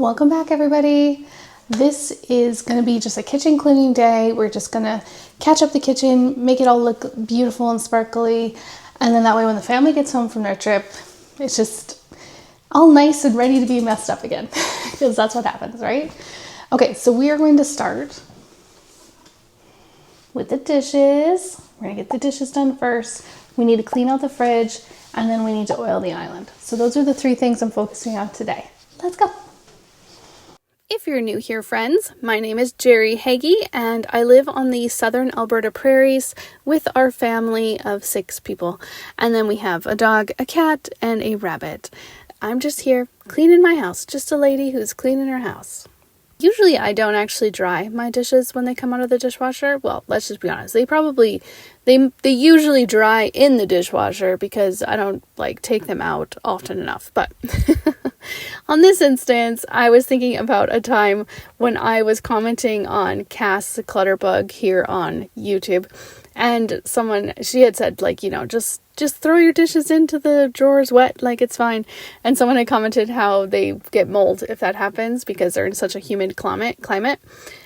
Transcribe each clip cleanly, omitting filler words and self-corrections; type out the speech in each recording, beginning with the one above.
Welcome back, everybody. This is going to be just a kitchen cleaning day. We're just going to catch up the kitchen, make it all look beautiful and sparkly, and then that way when the family gets home from their trip, it's just all nice and ready to be messed up again, because that's what happens, right? Okay, so we are going to start with the dishes. We're going to get the dishes done first. We need to clean out the fridge, and then we need to oil the island. So those are the three things I'm focusing on today. Let's go. If you're new here, friends, my name is Jerry Hagee, and I live on the Southern Alberta prairies with our family of 6 people. And then we have a dog, a cat, and a rabbit. I'm just here cleaning my house, just a lady who's cleaning her house. Usually I don't actually dry my dishes when they come out of the dishwasher. Well, let's just be honest. They usually dry in the dishwasher because I don't take them out often enough. But on this instance, I was thinking about a time when I was commenting on Cass the Clutter Bug here on YouTube. And she had said, just throw your dishes into the drawers wet, it's fine. And someone had commented how they get mold if that happens because they're in such a humid climate.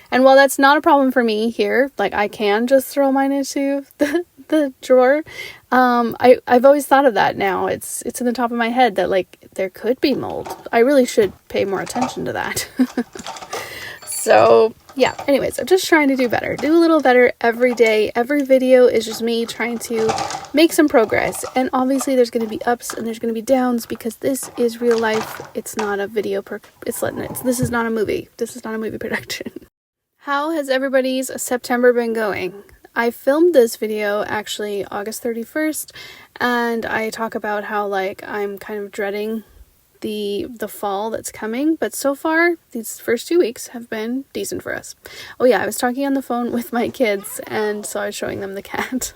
And while that's not a problem for me here, I can just throw mine into the drawer. I've always thought of that now. It's in the top of my head that there could be mold. I really should pay more attention to that. So yeah, anyways, I'm just trying to do a little better every day. Every video is just me trying to make some progress. And obviously there's going to be ups and there's going to be downs because this is real life. It's not a video. This is not a movie. This is not a movie production. How has everybody's September been going? I filmed this video actually August 31st, and I talk about how I'm kind of dreading the fall that's coming, but so far these first 2 weeks have been decent for us. Oh yeah, I was talking on the phone with my kids, and so I was showing them the cat.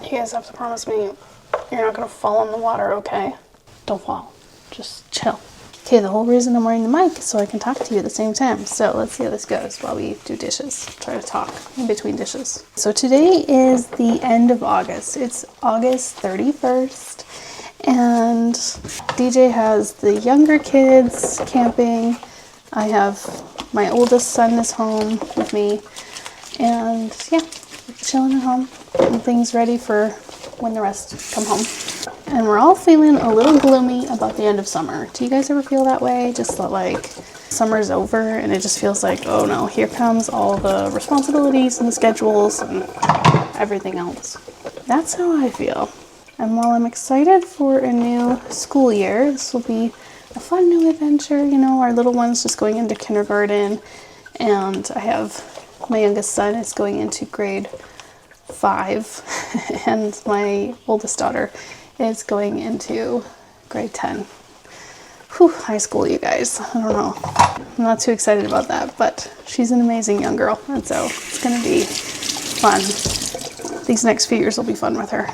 You guys have to promise me you're not going to fall in the water, okay? Don't fall. Just chill. Okay, the whole reason I'm wearing the mic is so I can talk to you at the same time. So let's see how this goes while we do dishes. Try to talk in between dishes. So today is the end of August. It's August 31st. And DJ has the younger kids camping. I have my oldest son is home with me. And yeah, chilling at home. And things ready for when the rest come home. And we're all feeling a little gloomy about the end of summer. Do you guys ever feel that way? Just that summer's over and it just feels like, oh no, here comes all the responsibilities and the schedules and everything else. That's how I feel. And while I'm excited for a new school year, this will be a fun new adventure. Our little one's just going into kindergarten, and I have my youngest son is going into grade 5 and my oldest daughter is going into grade 10. Whew, high school, you guys. I don't know. I'm not too excited about that, but she's an amazing young girl, and so it's going to be fun. These next few years will be fun with her.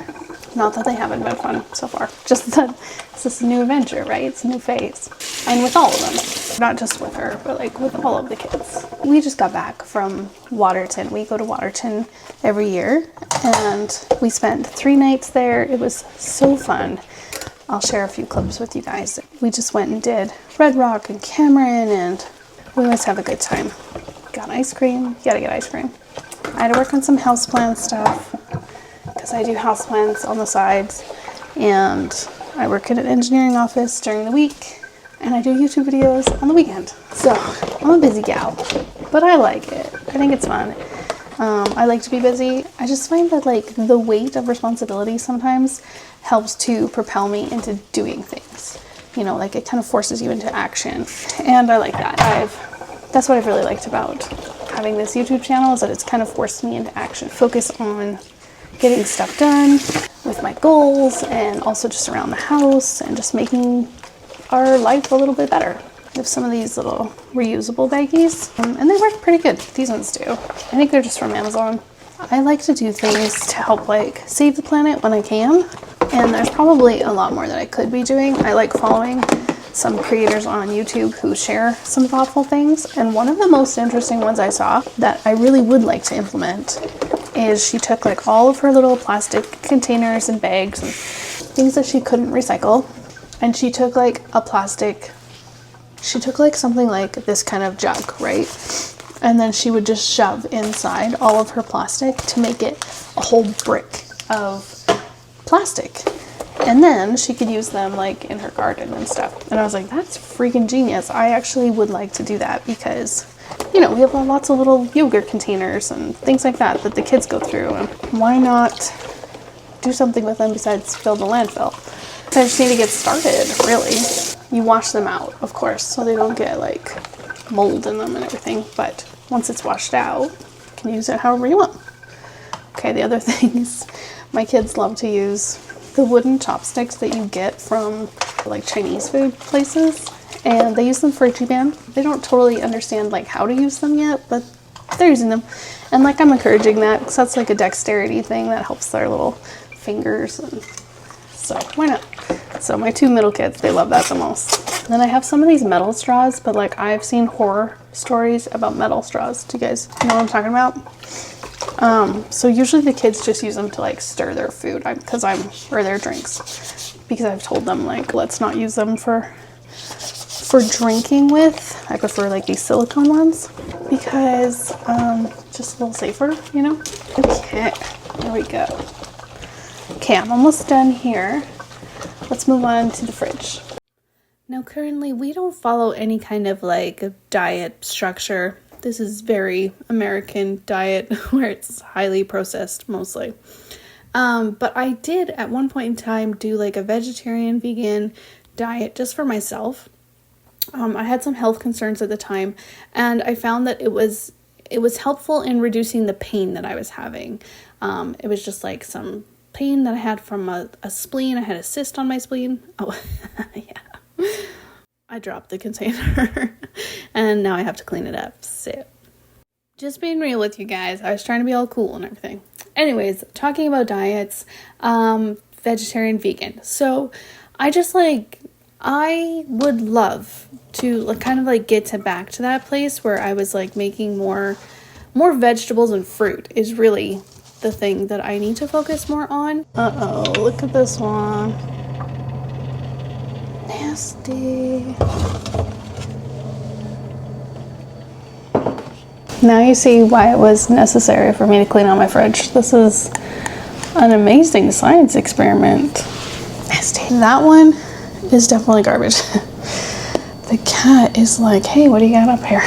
Not that they haven't been fun so far, just that it's just a new adventure, right? It's a new phase. And with all of them, not just with her, but with all of the kids. We just got back from Waterton. We go to Waterton every year, and we spent 3 nights there. It was so fun. I'll share a few clips with you guys. We just went and did Red Rock and Cameron, and we always have a good time. Got ice cream. You gotta get ice cream. I had to work on some houseplant stuff because I do houseplants on the sides, and I work in an engineering office during the week, and I do YouTube videos on the weekend. So I'm a busy gal, but I like it. I think it's fun. I like to be busy. I just find that the weight of responsibility sometimes helps to propel me into doing things. It kind of forces you into action, and I like that. That's what I've really liked about having this YouTube channel is that it's kind of forced me into action. Focus on getting stuff done with my goals and also just around the house and just making our life a little bit better. I have some of these little reusable baggies and they work pretty good. These ones do. I think they're just from Amazon. I like to do things to help like save the planet when I can. And there's probably a lot more that I could be doing. I like following some creators on YouTube who share some thoughtful things. And one of the most interesting ones I saw that I really would like to implement is she took like all of her little plastic containers and bags and things that she couldn't recycle. And she took like something like this kind of jug, right? And then she would just shove inside all of her plastic to make it a whole brick of plastic. And then she could use them like in her garden and stuff. And I was like, that's freaking genius. I actually would like to do that because, you know, we have lots of little yogurt containers and things like that that the kids go through. And why not do something with them besides fill the landfill? So I just need to get started, really. You wash them out, of course, so they don't get like mold in them and everything. But once it's washed out, you can use it however you want. Okay, the other thing is my kids love to use the wooden chopsticks that you get from like Chinese food places, and they use them for Ichiban. They don't totally understand like how to use them yet, but they're using them. And like I'm encouraging that because that's like a dexterity thing that helps their little fingers, and so why not? So my two middle kids, they love that the most. And then I have some of these metal straws, but like I've seen horror stories about metal straws. Do you guys know what I'm talking about? So usually the kids just use them to like stir their food or their drinks, because I've told them like, let's not use them for drinking with. I prefer like these silicone ones because, just a little safer, you know? Okay, there we go. Okay, I'm almost done here. Let's move on to the fridge. Now currently we don't follow any kind of like diet structure. This is very American diet where it's highly processed mostly. But I did at one point in time do like a vegetarian vegan diet just for myself. I had some health concerns at the time, and I found that it was helpful in reducing the pain that I was having. It was just like some pain that I had from a spleen. I had a cyst on my spleen. Oh, yeah. I dropped the container and now I have to clean it up. So, just being real with you guys, I was trying to be all cool and everything. Anyways, talking about diets, vegetarian, vegan. So I would love to like kind of like get back to that place where I was like making more vegetables and fruit is really the thing that I need to focus more on. Uh-oh, look at this one. Nasty. Now you see why it was necessary for me to clean out my fridge. This is an amazing science experiment. Nasty. That one is definitely garbage. The cat is like, hey, what do you got up here?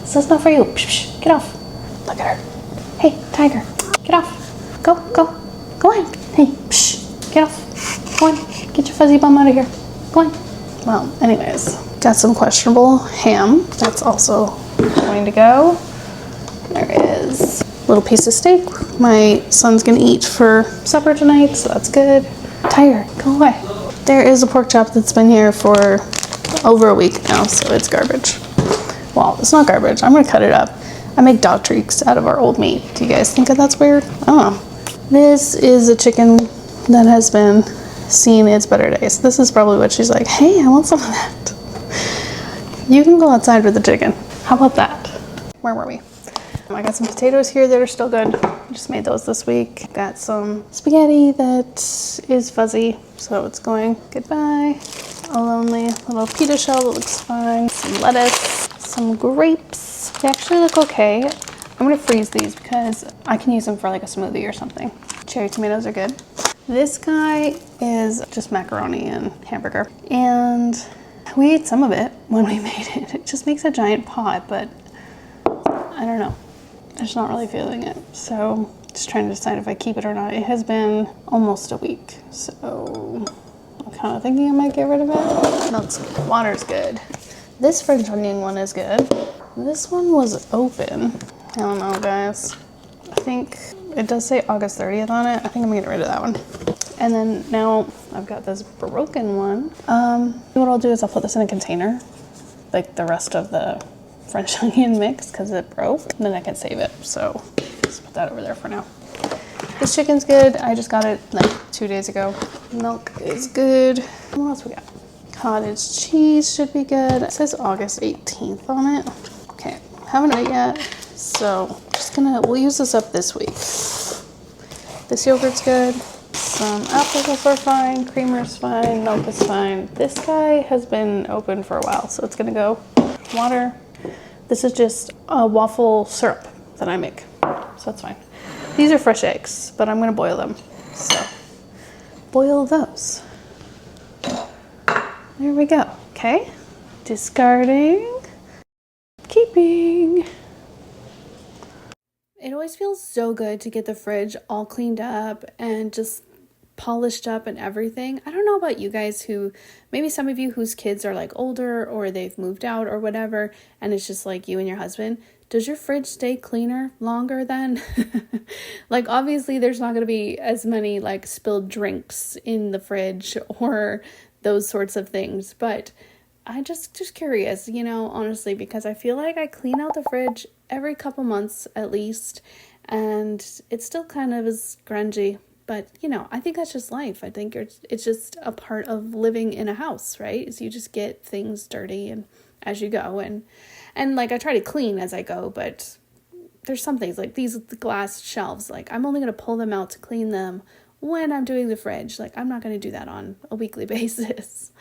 This is not for you. Psh, psh, get off. Look at her. Hey, tiger, get off. Go on. Hey, psh, get off. Go on, get your fuzzy bum out of here. Go on. Well, anyways, got some questionable ham. That's also going to go. There is a little piece of steak my son's gonna eat for supper tonight, so that's good. Tiger, go away. There is a pork chop that's been here for over a week now, so it's garbage. Well, it's not garbage. I'm gonna cut it up. I make dog treats out of our old meat. Do you guys think that that's weird? I don't know. This is a chicken that has been seen its better days. This is probably what she's like, hey, I want some of that. You can go outside with the chicken. How about that? Where were we? I got some potatoes here that are still good. I just made those this week. Got some spaghetti that is fuzzy, so it's going goodbye. A lonely little pita shell that looks fine. Some lettuce, some grapes. They actually look okay. I'm gonna freeze these because I can use them for like a smoothie or something. Cherry tomatoes are good. This guy is just macaroni and hamburger. And we ate some of it when we made it. It just makes a giant pot, but I don't know. I'm just not really feeling it. So just trying to decide if I keep it or not. It has been almost a week. So I'm kind of thinking I might get rid of it. Milk's good. Water's good. This French onion one is good. This one was open. I don't know, guys. I think it does say August 30th on it. I think I'm gonna get rid of that one. And then now I've got this broken one. What I'll do is I'll put this in a container, like the rest of the French onion mix, because it broke, and then I can save it. So just put that over there for now. This chicken's good. I just got it like 2 days ago. Milk is good. What else we got? Cottage cheese should be good. It says August 18th on it. Okay, haven't had it yet. So we'll use this up this week. This yogurt's good. Some apples are fine. Creamer's fine. Milk is fine. This guy has been open for a while, so it's gonna go. Water. This is just a waffle syrup that I make, so that's fine. These are fresh eggs, but I'm gonna boil them. So boil those. There we go. Okay. Discarding. Keeping. It always feels so good to get the fridge all cleaned up and just polished up and everything. I don't know about you guys maybe some of you whose kids are like older or they've moved out or whatever, and it's just like you and your husband. Does your fridge stay cleaner longer then? Like, obviously there's not going to be as many like spilled drinks in the fridge or those sorts of things, but I just curious, honestly, because I feel like I clean out the fridge every couple months at least, and it still kind of is grungy. But, I think that's just life. I think it's just a part of living in a house, right? Is you just get things dirty and as you go. And like, I try to clean as I go, but there's some things like these glass shelves, like I'm only going to pull them out to clean them when I'm doing the fridge. Like, I'm not going to do that on a weekly basis.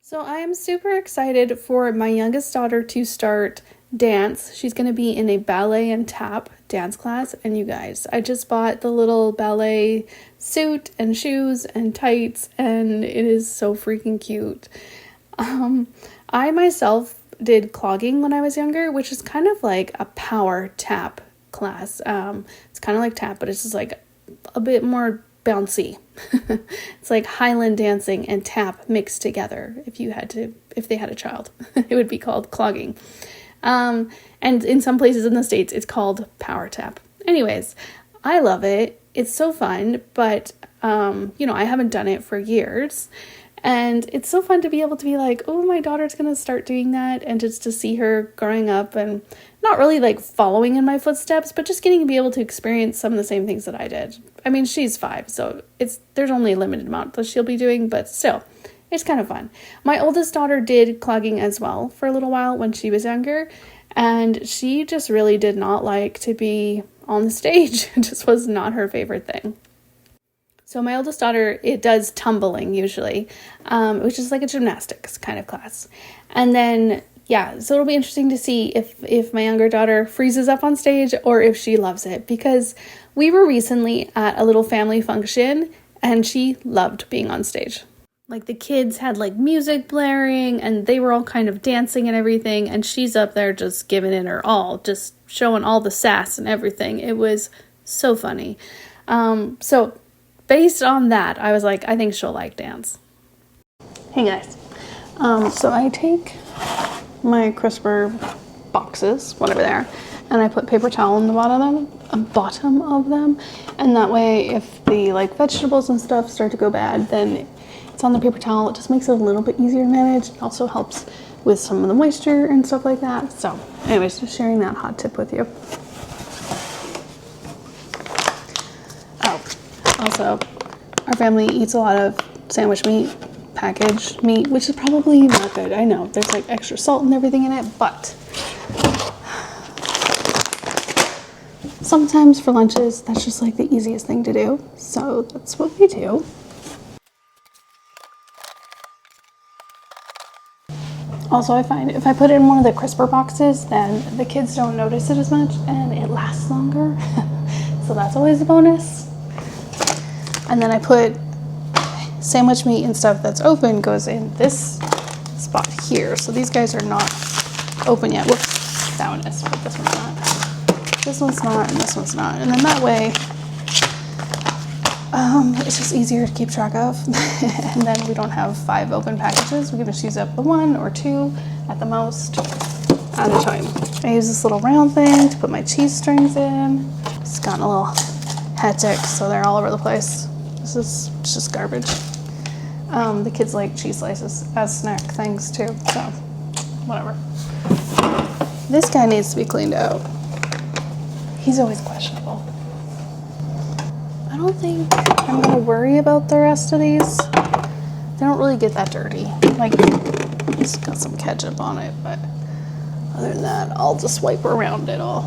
So I am super excited for my youngest daughter to start dance. She's going to be in a ballet and tap dance class, and you guys, I just bought the little ballet suit and shoes and tights, and it is so freaking cute. I myself did clogging when I was younger, which is kind of like a power tap class. It's kind of like tap, but it's just like a bit more bouncy. It's like Highland dancing and tap mixed together. If they had a child, it would be called clogging. And in some places in the States, it's called power tap. Anyways, I love it. It's so fun, but, I haven't done it for years, and it's so fun to be able to be like, oh, my daughter's going to start doing that. And just to see her growing up and not really like following in my footsteps, but just getting to be able to experience some of the same things that I did. I mean, she's 5, so there's only a limited amount that she'll be doing, but still, it's kind of fun. My oldest daughter did clogging as well for a little while when she was younger, and she just really did not like to be on the stage. It just was not her favorite thing. So my oldest daughter, it does tumbling usually, which is like a gymnastics kind of class. And then, so it'll be interesting to see if my younger daughter freezes up on stage or if she loves it, because we were recently at a little family function and she loved being on stage. Like, the kids had like music blaring and they were all kind of dancing and everything, and she's up there just giving it her all, just showing all the sass and everything. It was so funny. So based on that, I was like, I think she'll like dance. Hey guys. So I take my crisper boxes, whatever they are, and I put paper towel on the bottom of them, and that way if the like vegetables and stuff start to go bad, then it's on the paper towel. It just makes it a little bit easier to manage. It also helps with some of the moisture and stuff like that. So anyways, just sharing that hot tip with you. Also, our family eats a lot of sandwich meat, packaged meat, which is probably not good. I know there's like extra salt and everything in it, but sometimes for lunches, that's just like the easiest thing to do. So that's what we do. Also, I find if I put it in one of the crisper boxes, then the kids don't notice it as much and it lasts longer. So that's always a bonus. And then I put sandwich meat and stuff that's open goes in this spot here. So these guys are not open yet. Whoops, that one is, but this one's not. This one's not, and this one's not. And then that way, it's just easier to keep track of. And then we don't have 5 open packages. We can just use up the 1 or 2 at the most. at a time. I use this little round thing to put my cheese strings in. It's gotten a little hectic, so they're all over the place. This is just garbage. The kids like cheese slices as snack things too, so whatever. This guy needs to be cleaned out. He's always questionable. I don't think I'm gonna worry about the rest of these. They don't really get that dirty. Like, it's got some ketchup on it, but other than that, I'll just wipe around it all.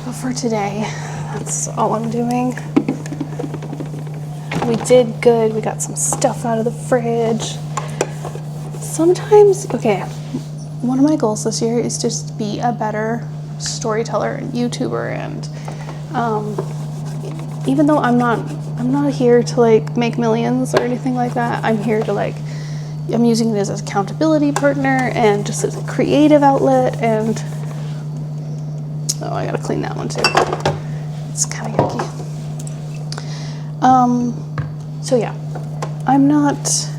But for today, that's all I'm doing. We did good. We got some stuff out of the fridge. Sometimes, okay, one of my goals this year is just to be a better storyteller and YouTuber, and even though I'm not here to like make millions or anything like that. I'm here to like, I'm using it as an accountability partner and just as a creative outlet. And oh, I gotta clean that one too. It's kind of yucky. So yeah, I'm not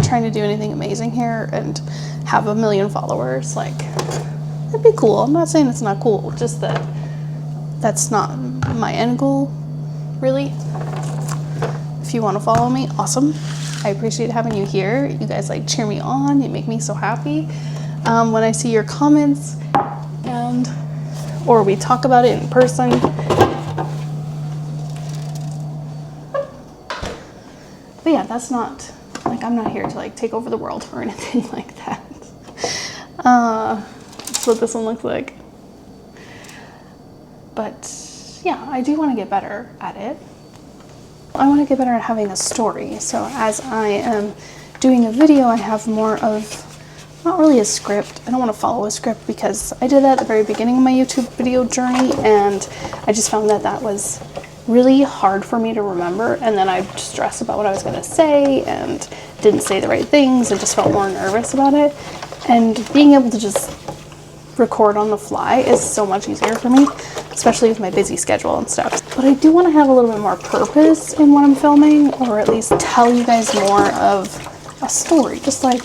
trying to do anything amazing here and have 1 million followers. Like, that'd be cool. I'm not saying it's not cool, just that that's not my end goal, really. If you want to follow me, awesome. I appreciate having you here. You guys like cheer me on. You make me so happy when I see your comments or we talk about it in person. But yeah, that's not, like, I'm not here to like take over the world or anything like that. That's what this one looks like. But yeah, I do want to get better at it. I want to get better at having a story. So as I am doing a video, I have more of, not really a script. I don't want to follow a script because I did that at the very beginning of my YouTube video journey, and I just found that that was really hard for me to remember, and then I'd stress about what I was going to say and didn't say the right things and just felt more nervous about it. And being able to just record on the fly is so much easier for me, especially with my busy schedule and stuff. But I do want to have a little bit more purpose in what I'm filming, or at least tell you guys more of a story, just like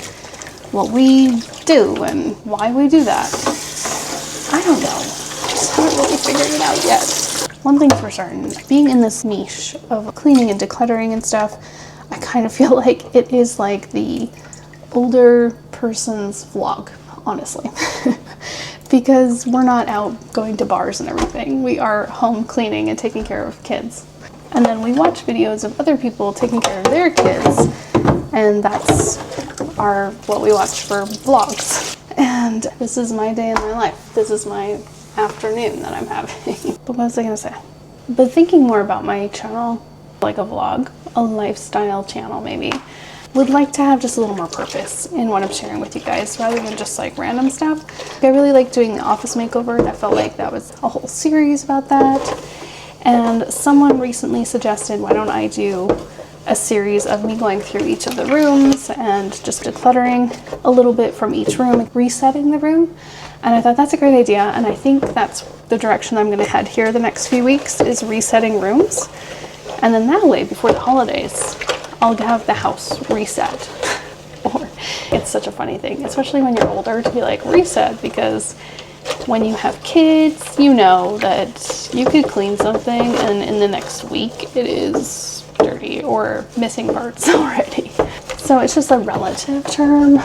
what we do and why we do that. I don't know, just haven't really figured it out yet. One thing's for certain, being in this niche of cleaning and decluttering and stuff, I kind of feel like it is like the older person's vlog, honestly. Because we're not out going to bars and everything. We are home cleaning and taking care of kids. And then we watch videos of other people taking care of their kids, and that's what we watch for vlogs. And this is my day in my life. This is my afternoon that I'm having. But what was I gonna say? But thinking more about my channel, like a vlog, a lifestyle channel maybe, would like to have just a little more purpose in what I'm sharing with you guys rather than just like random stuff. I really like doing the office makeover. That felt like that was a whole series about that. And someone recently suggested, why don't I do a series of me going through each of the rooms and just decluttering a little bit from each room, resetting the room. And I thought that's a great idea, and I think that's the direction I'm going to head here the next few weeks, is resetting rooms. And then that way, before the holidays, I'll have the house reset. Or it's such a funny thing, especially when you're older, to be like reset, because when you have kids, you know that you could clean something and in the next week it is dirty or missing parts already. So it's just a relative term,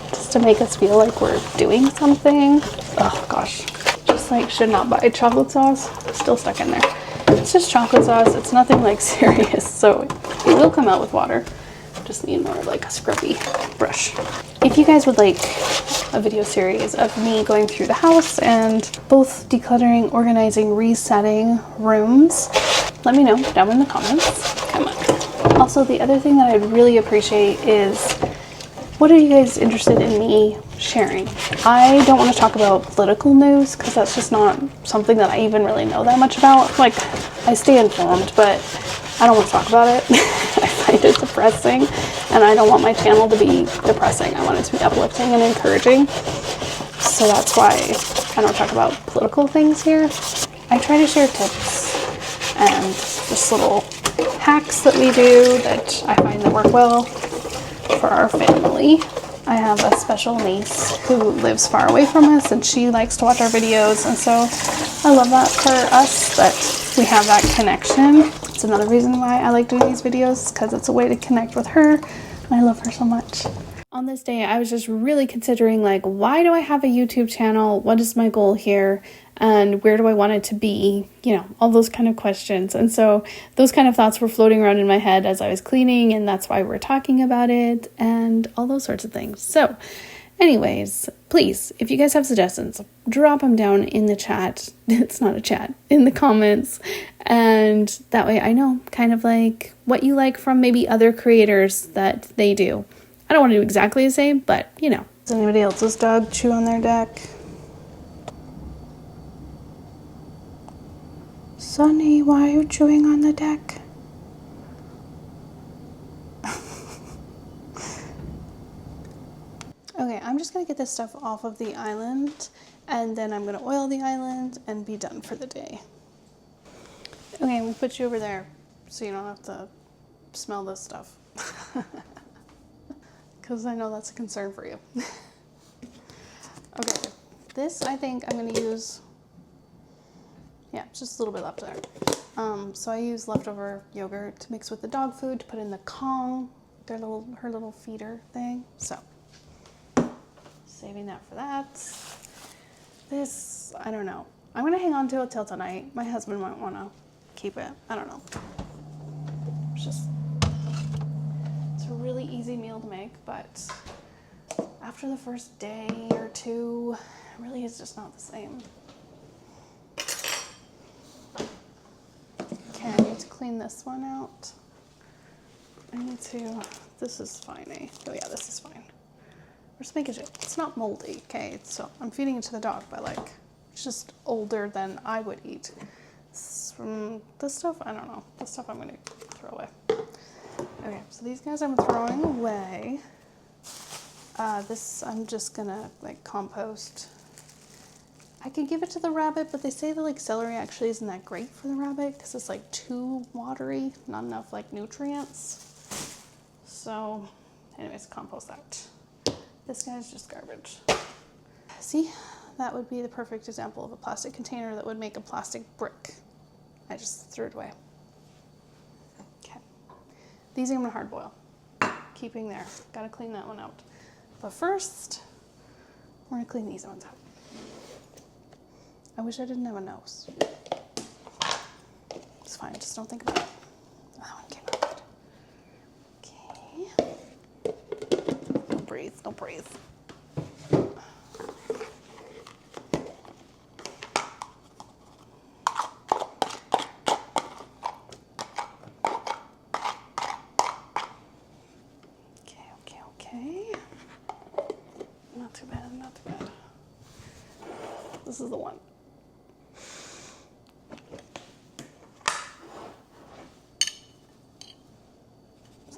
just to make us feel like we're doing something. Oh gosh, just like should not buy chocolate sauce, still stuck in there. It's just chocolate sauce, it's nothing like serious, so it will come out with water. Just need more of like a scrubby brush. If you guys would like a video series of me going through the house and both decluttering, organizing, resetting rooms, let me know down in the comments. Come on. Also, the other thing that I'd really appreciate is, what are you guys interested in me sharing? I don't want to talk about political news because that's just not something that I even really know that much about. Like, I stay informed, but I don't want to talk about it. I find it depressing, and I don't want my channel to be depressing. I want it to be uplifting and encouraging. So that's why I don't talk about political things here. I try to share tips and just little hacks that we do that I find that work well for our family. I have a special niece who lives far away from us, and she likes to watch our videos, and so I love that for us, that we have that connection. It's another reason why I like doing these videos, because it's a way to connect with her, and I love her so much. On this day, I was just really considering, like, why do I have a YouTube channel? What is my goal here? And where do I want it to be? You know, all those kind of questions. And so those kind of thoughts were floating around in my head as I was cleaning, and that's why we're talking about it and all those sorts of things. So anyways, please, if you guys have suggestions, drop them down in the chat. It's not a chat, in the comments. And that way I know kind of like what you like from maybe other creators that they do. I don't want to do exactly the same, but you know. Does anybody else's dog chew on their deck? Sunny, why are you chewing on the deck? Okay, I'm just gonna get this stuff off of the island, and then I'm gonna oil the island and be done for the day. Okay, we'll put you over there so you don't have to smell this stuff. Because I know that's a concern for you. Okay, this I think I'm going to use, yeah, just a little bit left there. So I use leftover yogurt to mix with the dog food to put in the Kong, her little feeder thing. So, saving that for that. This, I don't know. I'm going to hang on to it till tonight. My husband might want to keep it. I don't know. It's a really easy meal to make, but after the first day or two, it really is just not the same. Okay, I need to clean this one out. I need to, this is fine, eh? Oh yeah, this is fine. We're just making sure, it's not moldy, okay? So I'm feeding it to the dog, but like, it's just older than I would eat. This stuff, I don't know. This stuff I'm gonna throw away. Okay, so these guys I'm throwing away. This I'm just gonna like compost. I could give it to the rabbit, but they say that like celery actually isn't that great for the rabbit because it's like too watery, not enough like nutrients. So anyways, compost that. This guy's just garbage. See, that would be the perfect example of a plastic container that would make a plastic brick. I just threw it away. Okay, these I'm gonna hard boil. Keeping there, gotta clean that one out. But first, we're gonna clean these ones out. I wish I didn't have a nose. It's fine, just don't think about it. That one came out good. Okay. Don't breathe, don't breathe. Okay. Not too bad, not too bad. This is the one.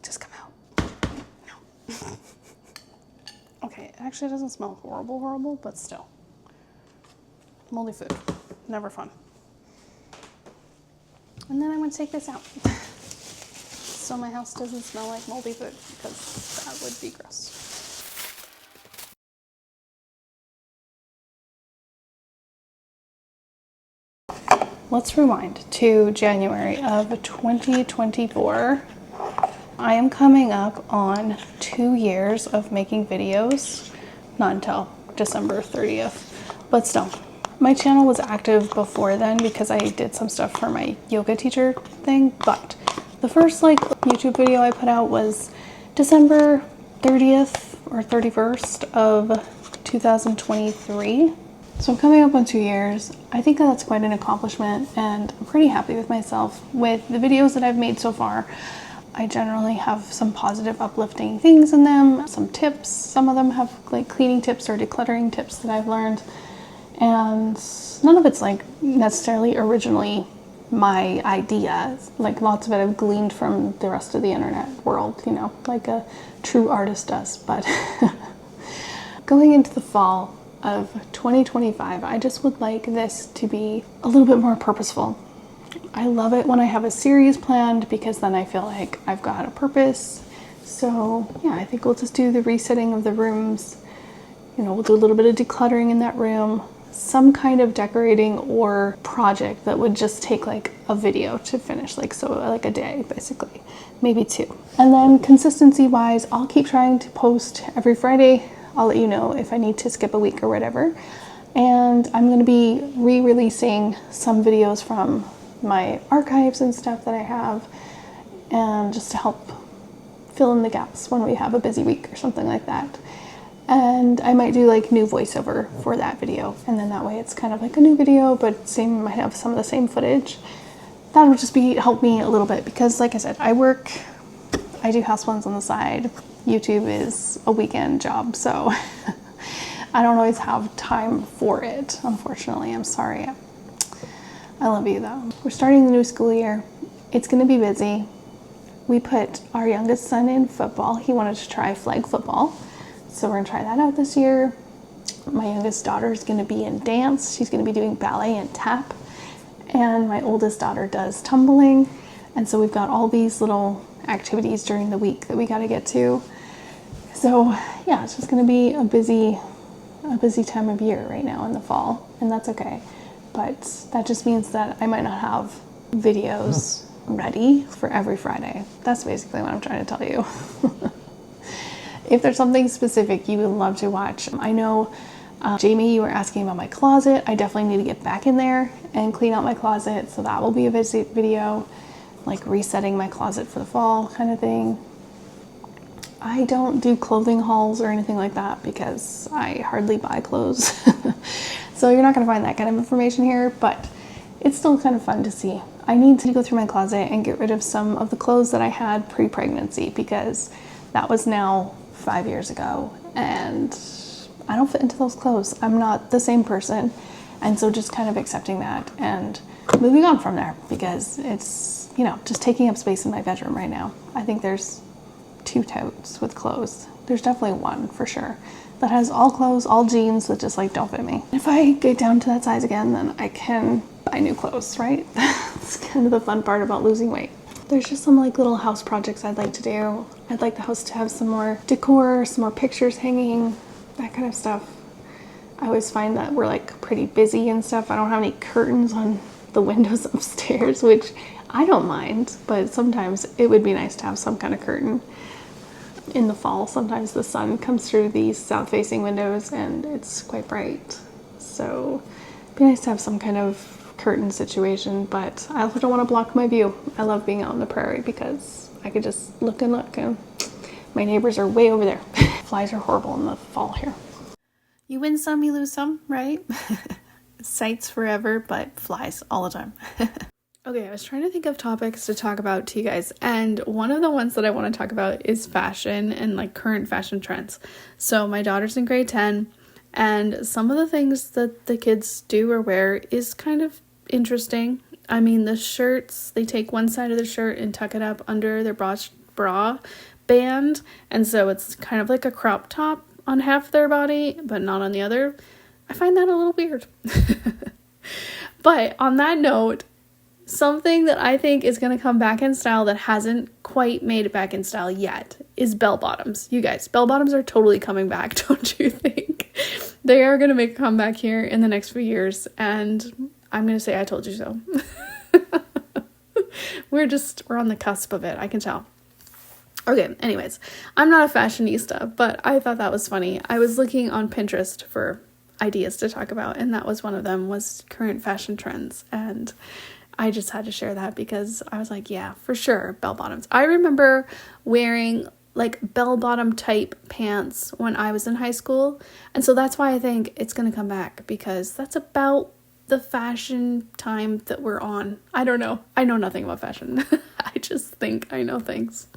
Just come out. No. Okay, it actually doesn't smell horrible, but still. Moldy food, never fun. And then I'm gonna take this out. So my house doesn't smell like moldy food, because that would be gross. Let's rewind to January of 2024. I am coming up on 2 years of making videos, not until December 30th, but still. My channel was active before then because I did some stuff for my yoga teacher thing, but the first like YouTube video I put out was December 30th or 31st of 2023. So I'm coming up on 2 years. I think that's quite an accomplishment, and I'm pretty happy with myself with the videos that I've made so far. I generally have some positive, uplifting things in them, some tips. Some of them have like cleaning tips or decluttering tips that I've learned, and none of it's like necessarily originally my idea. Like lots of it I've gleaned from the rest of the internet world, you know, like a true artist does. But going into the fall of 2025, I just would like this to be a little bit more purposeful. I love it when I have a series planned because then I feel like I've got a purpose. So yeah, I think we'll just do the resetting of the rooms. You know, we'll do a little bit of decluttering in that room, some kind of decorating or project that would just take like a video to finish, like a day basically, maybe 2. And then consistency wise, I'll keep trying to post every Friday. I'll let you know if I need to skip a week or whatever. And I'm going to be re-releasing some videos from my archives and stuff that I have, and just to help fill in the gaps when we have a busy week or something like that. And I might do like new voiceover for that video, and then that way it's kind of like a new video, but might have some of the same footage. That will just help me a little bit, because like I said, I do houseplants on the side. YouTube is a weekend job, so I don't always have time for it, unfortunately. I'm sorry. I love you though. We're starting the new school year. It's going to be busy. We put our youngest son in football. He wanted to try flag football, so we're going to try that out this year. My youngest daughter is going to be in dance. She's going to be doing ballet and tap. And my oldest daughter does tumbling. And so we've got all these little activities during the week that we got to get to. So yeah, it's just going to be a busy time of year right now in the fall, and that's okay. But that just means that I might not have videos ready for every Friday. That's basically what I'm trying to tell you. If there's something specific you would love to watch, I know Jamie, you were asking about my closet. I definitely need to get back in there and clean out my closet, so that will be a video, like resetting my closet for the fall kind of thing. I don't do clothing hauls or anything like that because I hardly buy clothes. So you're not going to find that kind of information here, but it's still kind of fun to see. I need to go through my closet and get rid of some of the clothes that I had pre-pregnancy, because that was now 5 years ago and I don't fit into those clothes. I'm not the same person. And so just kind of accepting that and moving on from there, because it's, you know, just taking up space in my bedroom right now. I think there's 2 totes with clothes. There's definitely one for sure that has all clothes, all jeans that just like don't fit me. If I get down to that size again, then I can buy new clothes, right? That's kind of the fun part about losing weight. There's just some like little house projects I'd like to do. I'd like the house to have some more decor, some more pictures hanging, that kind of stuff. I always find that we're like pretty busy and stuff. I don't have any curtains on the windows upstairs, which I don't mind, but sometimes it would be nice to have some kind of curtain. In the fall, sometimes the sun comes through these south-facing windows and it's quite bright. So it'd be nice to have some kind of curtain situation, but I also don't want to block my view. I love being out in the prairie because I could just look and look, and my neighbors are way over there. Flies are horrible in the fall here. You win some, you lose some, right? Sights forever, but flies all the time. Okay, I was trying to think of topics to talk about to you guys, and one of the ones that I want to talk about is fashion and like current fashion trends. So my daughter's in grade 10, and some of the things that the kids do or wear is kind of interesting. I mean, the shirts, they take one side of the shirt and tuck it up under their bra band, and so it's kind of like a crop top on half their body, but not on the other. I find that a little weird. But on that note, something that I think is going to come back in style that hasn't quite made it back in style yet is bell bottoms. You guys, bell bottoms are totally coming back, don't you think? They are going to make a comeback here in the next few years, and I'm going to say I told you so. We're on the cusp of it, I can tell. Okay, anyways, I'm not a fashionista, but I thought that was funny. I was looking on Pinterest for ideas to talk about, and that was one of them, was current fashion trends, and I just had to share that because I was like, yeah, for sure, bell bottoms. I remember wearing like bell bottom type pants when I was in high school, and so that's why I think it's going to come back, because that's about the fashion time that we're on. I don't know. I know nothing about fashion. I just think I know things.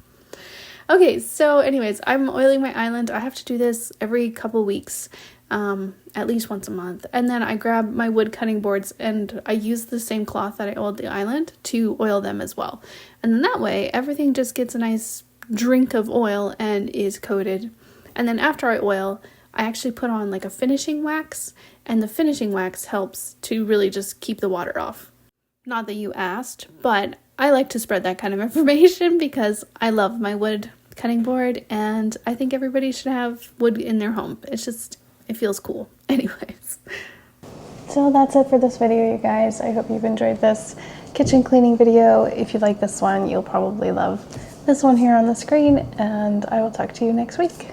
Okay, so anyways, I'm oiling my island. I have to do this every couple weeks, at least once a month. And then I grab my wood cutting boards and I use the same cloth that I oiled the island to oil them as well. And then that way, everything just gets a nice drink of oil and is coated. And then after I oil, I actually put on like a finishing wax, and the finishing wax helps to really just keep the water off. Not that you asked, but I like to spread that kind of information because I love my wood cutting board, and I think everybody should have wood in their home. It feels cool. Anyways. So that's it for this video, you guys. I hope you've enjoyed this kitchen cleaning video. If you like this one, you'll probably love this one here on the screen, and I will talk to you next week.